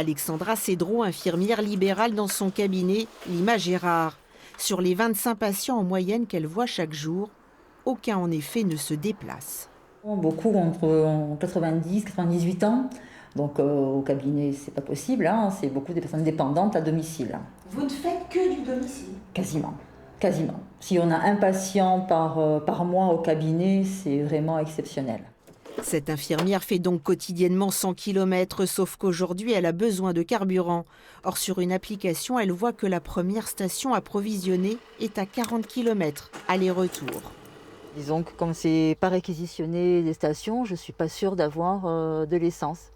Alexandra Cédreau, infirmière libérale dans son cabinet, l'image est rare. Sur les 25 patients en moyenne qu'elle voit chaque jour, aucun en effet ne se déplace. Beaucoup entre 90 et 98 ans. Donc au cabinet, c'est pas possible, hein. C'est beaucoup des personnes dépendantes à domicile. Vous ne faites que du domicile? Quasiment, quasiment. Si on a un patient par mois au cabinet, c'est vraiment exceptionnel. Cette infirmière fait donc quotidiennement 100 km, sauf qu'aujourd'hui, elle a besoin de carburant. Or, sur une application, elle voit que la première station approvisionnée est à 40 km, aller-retour. Disons que comme c'est pas réquisitionné des stations, je suis pas sûre d'avoir de l'essence.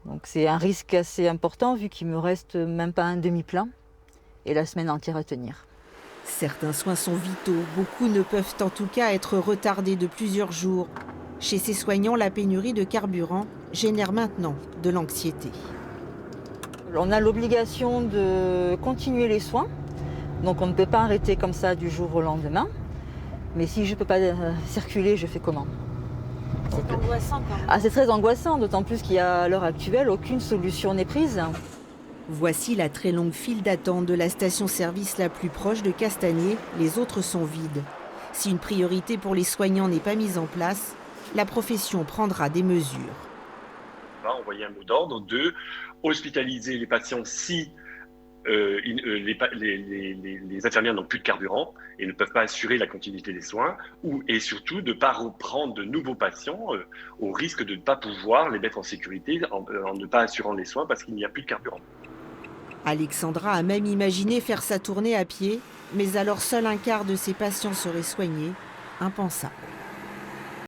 Donc c'est un risque assez important vu qu'il me reste même pas un demi-plein et la semaine entière à tenir. Certains soins sont vitaux, beaucoup ne peuvent en tout cas être retardés de plusieurs jours. Chez ces soignants, la pénurie de carburant génère maintenant de l'anxiété. On a l'obligation de continuer les soins, donc on ne peut pas arrêter comme ça du jour au lendemain. Mais si je ne peux pas circuler, je fais comment? C'est angoissant quand même. Ah, c'est très angoissant, d'autant plus qu'il y a à l'heure actuelle aucune solution n'est prise. Voici la très longue file d'attente de la station-service la plus proche de Castagnier. Les autres sont vides. Si une priorité pour les soignants n'est pas mise en place, la profession prendra des mesures. On va envoyer un mot d'ordre de hospitaliser les patients si les infirmières n'ont plus de carburant et ne peuvent pas assurer la continuité des soins, et surtout de ne pas reprendre de nouveaux patients au risque de ne pas pouvoir les mettre en sécurité en ne pas assurant les soins parce qu'il n'y a plus de carburant. Alexandra a même imaginé faire sa tournée à pied, mais alors seul un quart de ses patients seraient soignés, impensable.